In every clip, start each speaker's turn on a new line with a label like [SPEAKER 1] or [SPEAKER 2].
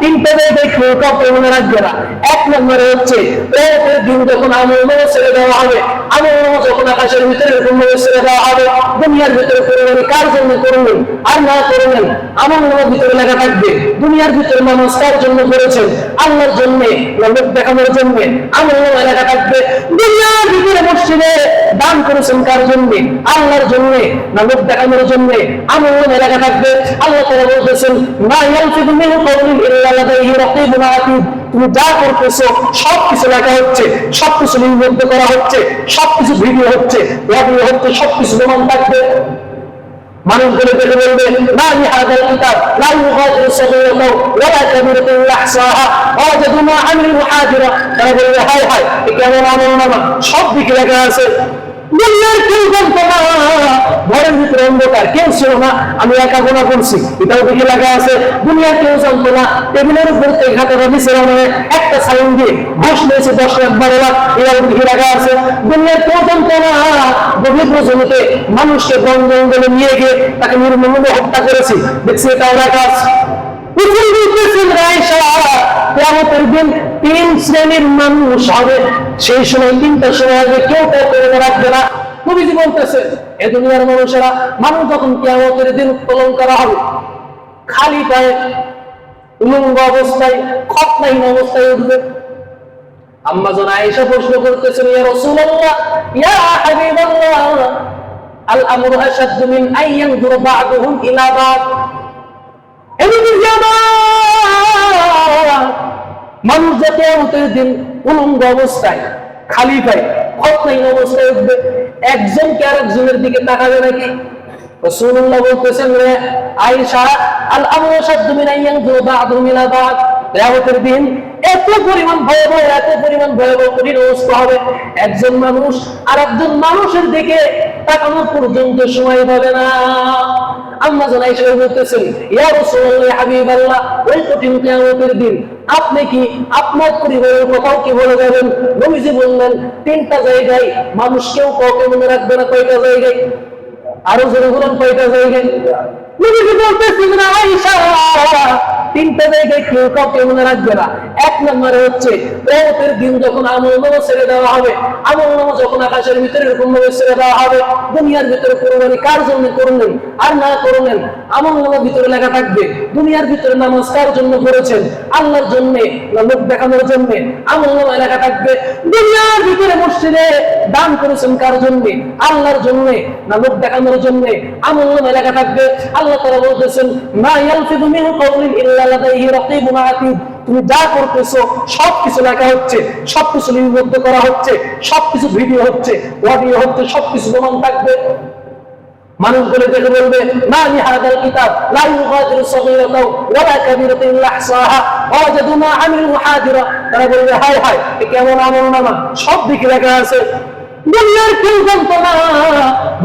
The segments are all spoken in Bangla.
[SPEAKER 1] তিনটা জায়গায় কেউ কাউকে মনে রাখবে না। এক নম্বরে হচ্ছে কিয়ামতের দিন যখন আমলনামা ছেড়ে দেওয়া হবে, আমলনামা যখন আকাশের ভিতরে এরকম ভাবে ছেড়ে দেওয়া হবে, দুনিয়ার ভিতরে করবেন কার জন্য করবেন আর না করবেন আমলনামার ভিতরে লেখা থাকবে দুনিয়ার ভিতরে মানুষ কার জন্য করেছেন, আল্লাহর জন্য, লোক দেখানোর জন্য। আমলনামা লেখা থাকবে দুনিয়ার ভিতরে মসজিদে দান করেছেন কার জন্য, আল্লাহর জন্য না লোক দেখানোর জন্য। আমলনামা লেখা থাকবে আল্লাহ তাআলা বলতেছেন মা ইয়ালফিযু মিন কাওলিন ইল্লা লাদাইহি রাকীবুন আতীদ। তুমি যা করতেছো সবকিছু লেখা হচ্ছে, সবকিছু লিপিবদ্ধ করা হচ্ছে, সবকিছু ভিডিও হচ্ছে, অডিও হচ্ছে, সবকিছু প্রমাণ থাকবে। মানুষ বলে দেখে বলবে মা লিহাদাল কিতাব লা ইউগাদিরু সাগীরাতাও ওয়ালা কাবীরাতাও ইল্লা আহসাহা ওয়াজাদু মা আমিলু হাদিরা। তারা বলবে হায় হায় এ কেমন আমলনামা, সব দিকে লেখা আছে। দুনিয়ার কেউ জানতো না, ঘরের ভিতরে অন্ধকার, কেউ ছিল না, আমি একা গোনা করছি, এটাও দিকে লেখা আছে। দুনিয়ার কেউ জানতো না, টেবিলের উপর থেকে খাতাটা নিচে নামে একটা সাইন দিয়ে ঘুষ নিয়েছে 10 লাখ 12 লাখ, এটাও দিকে লেখা আছে। দুনিয়ার কেউ জানতো না গভীর জমিতে মানুষকে বন জঙ্গলে নিয়ে গিয়ে তাকে নির্মমভাবে হত্যা করেছি, দেখছি এটাও লেখা আছে। কিয়ামতের দিন 3 শ্রেণীর মানুষ হবে, সেই সময় 3টা সময় হবে, কেউ কাউকে মনে রাখবে না। নবীজি বলতেছে এ দুনিয়ার মানুষেরা, মানুষ যখন কিয়ামতের দিন উত্তোলন করা হবে, খালি পায়ে উলঙ্গ অবস্থায় খতনাহীন অবস্থায় উঠবে। আম্মা জান আয়েশা প্রশ্ন করতেছেন ইয়া রাসূলুল্লাহ ইয়া হাবিবাল্লাহ আল আমরু আশাদ্দু মিন আইয়ানজুর বা'দুহুম ইলা বা'দ। মানুষ যে কিয়ামতের দিন উলঙ্গ অবস্থায় খালি পায়ে খতনাহীন অবস্থায় উঠবে, একজন কি আরেকজনের দিকে তাকাবে নাকি? রাসূলুল্লাহ বলতেছেন আয়েশা আল আমরু আশাদ্দু মিন আইয়ানজুর বা'দুহুম ইলা বা'দ। কিয়ামতের দিন এত পরিমাণ ভয়াবহ, এত পরিমাণ ভয়াবহ কঠিন অবস্থা হবে, একজন মানুষ আর একজন মানুষের দিকে তাকানো পর্যন্ত সময় পাবে না। আম্মা জান আয়েশা বলতেছেন ইয়া রাসূলুল্লাহ ইয়া হাবিবাল্লাহ ওই কঠিন কিয়ামতের দিন আপনি কি আপনার পরিবারের কথাও কি বলে যাবেন? নবীজি বললেন 3টা জায়গায় মানুষ কেউ কাউকে মনে রাখবে না। কয়টা জায়গায়? আরো জোরে বলুন কয়টা জায়গায়? নবীজি বলতেছেন আয়েশা 3টা জায়গায় কেউ কাউকে মনে রাখবে না। এক নম্বরে হচ্ছে কিয়ামতের দিন যখন আমলনামা ছেড়ে দেওয়া হবে, আমলনামা যখন আকাশের ভিতরে এরকম ভাবে ছেড়ে দেওয়া হবে, দুনিয়ার ভিতরে কুরবানি কার জন্য করলেন আর না করলেন আমলনামার ভিতরে লেখা থাকবে দুনিয়ার ভিতরে নামাজ কার জন্য করেছেন, আল্লাহর জন্য না লোক দেখানোর জন্য। আমলনামায় লেখা থাকবে দুনিয়ার ভিতরে মসজিদে দান করেছেন কার জন্য, আল্লাহর জন্য না লোক দেখানোর জন্য। আমলনামায় লেখা থাকবে আল্লাহ তাআলা বলতেছেন মা ইয়ালফিযু মিন কাওলিন ইল্লা লাদাইহি রাকীবুন আতীদ। তুমি যা করতেছো সবকিছু লেখা হচ্ছে, সবকিছু লিপিবদ্ধ করা হচ্ছে, সবকিছু ভিডিও হচ্ছে, অডিও হচ্ছে, সবকিছু প্রমাণ থাকবে। মানুষ বলে দেখে বলবে মা লিহাদাল কিতাব লা ইউগাদিরু সাগীরাতাও ওয়ালা কাবীরাতাও ইল্লা আহসাহা ওয়াজাদু মা আমিলু হাদিরা। তারা বলবে হায় হায় এ কেমন আমলনামা, সব দিকে লেখা আছে। দুনিয়ার কেউ জানতো না,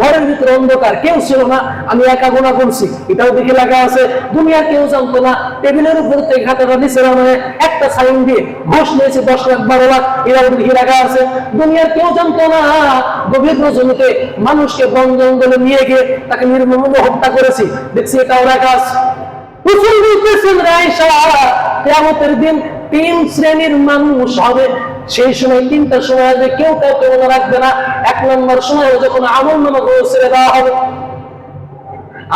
[SPEAKER 1] ঘরের ভিতরে অন্ধকার, কেউ ছিল না, আমি একা গোনা করছি, এটাও দিকে লেখা আছে। দুনিয়ার কেউ জানতো না, টেবিলের উপর থেকে খাতাটা নিচে নামে একটা সাইন দিয়ে ঘুষ নিয়েছে 10 লাখ 12 লাখ, এটাও দিকে লেখা আছে। দুনিয়ার কেউ জানতো না গভীর জমিতে মানুষকে বন জঙ্গলে নিয়ে গিয়ে তাকে নির্মমভাবে হত্যা করেছি, দেখছি এটাও লেখা আছে। রাসূল বলতেছেন আয়েশা কিয়ামতের দিন 3 শ্রেণীর মানুষ হবে, সেই সময় 3টা সময় আসবে, কেউ কাউকে মনে রাখবে না। 1 নম্বর সময় যখন আমলনামা ছেড়ে দেওয়া হবে,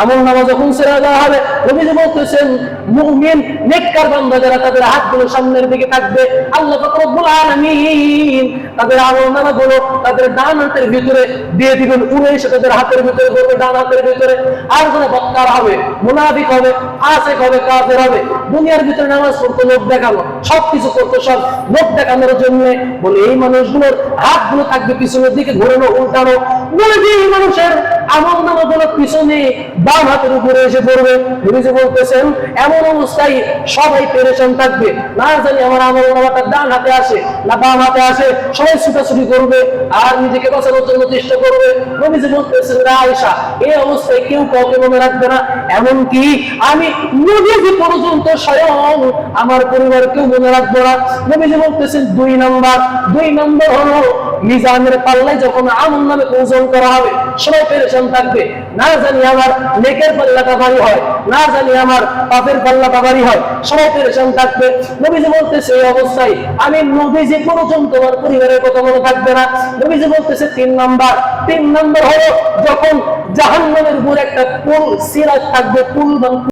[SPEAKER 1] আমলনামা যখন ছেড়ে দেওয়া হবে, নবীজি বলতেছেন মুমিন নেককার বান্দা যারা তাদের হাতগুলো সামনের দিকে থাকবে, আল্লাহ পাক রব্বুল আলামিন তাদের আমলনামাগুলো তাদের ডান হাতের ভিতরে দিয়ে দিবেন, উড়ে এসে তাদের হাতের ভিতরে পড়বে, ডান হাতের ভিতরে। আর যারা বক্কার হবে, মুনাফিক হবে, ফাসিক হবে, কাফের হবে, দুনিয়ার ভিতরে নামাজ পড়তে লোক দেখানো, সবকিছু করতে সব লোক দেখানোর জন্য, বলে এই মানুষগুলোর হাতগুলো থাকবে পিছনের দিকে ঘোরানো, উল্টানো। বলে যে এই মানুষের আমলনামাগুলো পিছনে বাম হাতের উপরে এসে পড়বে। নবীজি বলতেছেন এমন অবস্থায় সবাই পেরেশান থাকবে, না জানি আমার আমলনামাটা ডান হাতে আসে না বাম হাতে আসে, সবাই ছুটাছুটি করবে আর নিজেকে বাঁচানোর জন্য চেষ্টা করবে। নবীজি বলতেছেন আয়েশা এই অবস্থায় কেউ কাউকে মনে রাখবে না, এমনকি আমি নবীজি পর্যন্ত স্বয়ং আমার পরিবারকেও মনে রাখবো না। নবীজি বলতেছেন 2 নম্বর হলো মিজানের পাল্লায় যখন আমলনামা ওজন করা হবে, সবাই পেরেশান থাকবে, না জানি আমার নেকের পাল্লাটা ভারী হয়, না জানি আমার পাপের পাল্লাটা ভারী হয়, সবাই পেরেশান থাকবে। নবীজি বলতেছে এই অবস্থায় আমি নবীজি কোনজন তোমার পরিবারের কথা মনে থাকবে না। নবীজি বলতেছে তিন নাম্বার হলো যখন জাহান্নামের উপর একটা পুল সিরাজ থাকবে, পুল